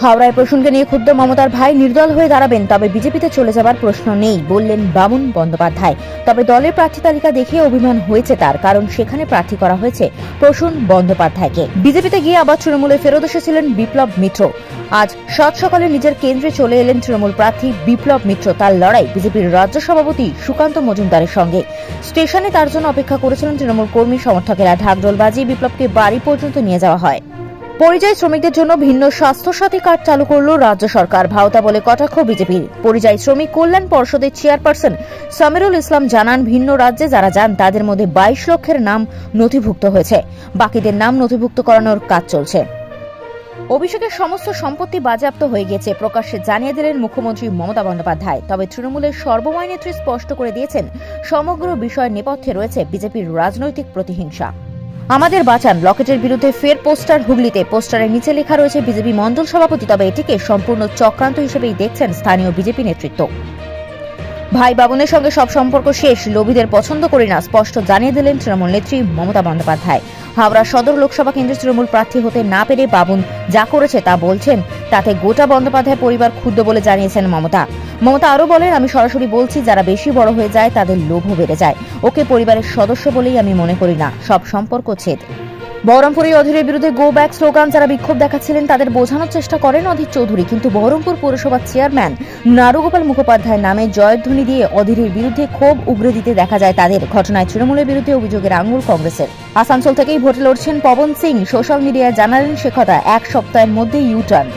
হাওড়ায় প্রসূনকে নিয়ে ক্ষুব্ধ মমতার ভাই নির্দল হয়ে দাঁড়াবেন, তবে বিজেপিতে চলে যাবার প্রশ্ন নেই বললেন বামুন বন্দ্যোপাধ্যায়। তবে দলের প্রার্থী তালিকা দেখে অভিমান হয়েছে তার, কারণ সেখানে প্রার্থী করা হয়েছে প্রসূন বন্দ্যোপাধ্যায়কে। বিজেপিতে গিয়ে আবার তৃণমূলে ফেরত এসেছিলেন বিপ্লব মিত্র। আজ সাত সকালে নিজের কেন্দ্রে চলে এলেন তৃণমূল প্রার্থী বিপ্লব মিত্র। তার লড়াই বিজেপির রাজ্য সভাপতি সুকান্ত মজুমদারের সঙ্গে। স্টেশনে তার জন্য অপেক্ষা করেছিলেন তৃণমূল কর্মী সমর্থকেরা। ঢাকঢোল বাজিয়ে বিপ্লবকে বাড়ি পর্যন্ত নিয়ে যাওয়া হয়। পরিযায়ী শ্রমিকদের জন্য ভিন্ন স্বাস্থ্যসাথী কার্ড চালু করল রাজ্য সরকার। ভাওতা বলে কটাক্ষ বিজেপির। পরিযায়ী শ্রমিক কল্যাণ পর্ষদের চেয়ারপারসন সামিরুল ইসলাম জানান, ভিন্ন রাজ্যে যারা যান তাদের মধ্যে 22 লক্ষের নাম নথিভুক্ত হয়েছে, বাকিদের নাম নথিভুক্ত করানোর কাজ চলছে। অভিষেকের সমস্ত সম্পত্তি বাজেয়াপ্ত হয়ে গেছে প্রকাশ্যে জানিয়ে দিলেন মুখ্যমন্ত্রী মমতা বন্দ্যোপাধ্যায়। তবে তৃণমূলের সর্বময় নেত্রী স্পষ্ট করে দিয়েছেন, সমগ্র বিষয়ের নেপথ্যে রয়েছে বিজেপির রাজনৈতিক প্রতিহিংসা। আমাদের বাঁচান লকেটের বিরুদ্ধে ফের পোস্টার হুগলিতে। পোস্টারের নিচে লেখা রয়েছে বিজেপি মণ্ডল সভাপতি, তবে এটিকে সম্পূর্ণ চক্রান্ত হিসেবেই দেখছেন স্থানীয় বিজেপি নেতৃত্ব। ভাই বাবুনের সঙ্গে সব সম্পর্ক শেষ, লোভীদের পছন্দ করি না, স্পষ্ট জানিয়ে দিলেন তৃণমূল নেত্রী মমতা বন্দ্যোপাধ্যায়। হাওড়া সদর লোকসভা কেন্দ্রে তৃণমূল প্রার্থী হতে না পেরে বাবুন যা করেছে তা বলছেন, তাতে গোটা বন্দ্যোপাধ্যায় পরিবার ক্ষুব্ধ বলে জানিয়েছেন মমতা। মমতা আরও বলেন, আমি সরাসরি বলছি, যারা বেশি বড় হয়ে যায় তাদের লোভও বেড়ে যায়। ওকে পরিবারের সদস্য বলেই আমি মনে করি না, সব সম্পর্ক ছেদ। বহরমপুরে অধীরের বিরুদ্ধে গো ব্যাক স্লোগান যারা বিক্ষোভ দেখাচ্ছিলেন তাদের বোঝানোর চেষ্টা করেন অধীর চৌধুরী, কিন্তু বহরমপুর পৌরসভার চেয়ারম্যান নারুগোপাল মুখোপাধ্যায় নামে জয়ধ্বনি দিয়ে অধীরের বিরুদ্ধে ক্ষোভ উগরে দিতে দেখা যায় তাদের। ঘটনায় তৃণমূলের বিরুদ্ধে অভিযোগের আঙুল কংগ্রেসের। আসানসোল থেকেই ভোটে লড়ছেন পবন সিং। সোশ্যাল মিডিয়ায় জানালেন সে কথা, 1 সপ্তাহের মধ্যেই ইউটার্ন।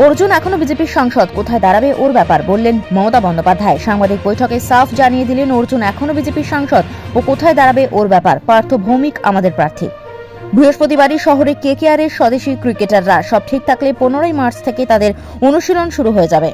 অর্জুন এখনো বিজেপির সাংসদ, কোথায় দাঁড়াবে ওর ব্যাপার বললেন মমতা বন্দ্যোপাধ্যায়। সাংবাদিক বৈঠকে সাফ জানিয়ে দিলেন, অর্জুন এখনো বিজেপির সাংসদ ও কোথায় দাঁড়াবে ওর ব্যাপার। পার্থ ভৌমিক আমাদের প্রার্থী। বৃহস্পতিবারই শহরে কেকেআরের স্বদেশী ক্রিকেটাররা সব ঠিক থাকলে 15ই মার্চ থেকে তাদের অনুশীলন শুরু হয়ে যাবে।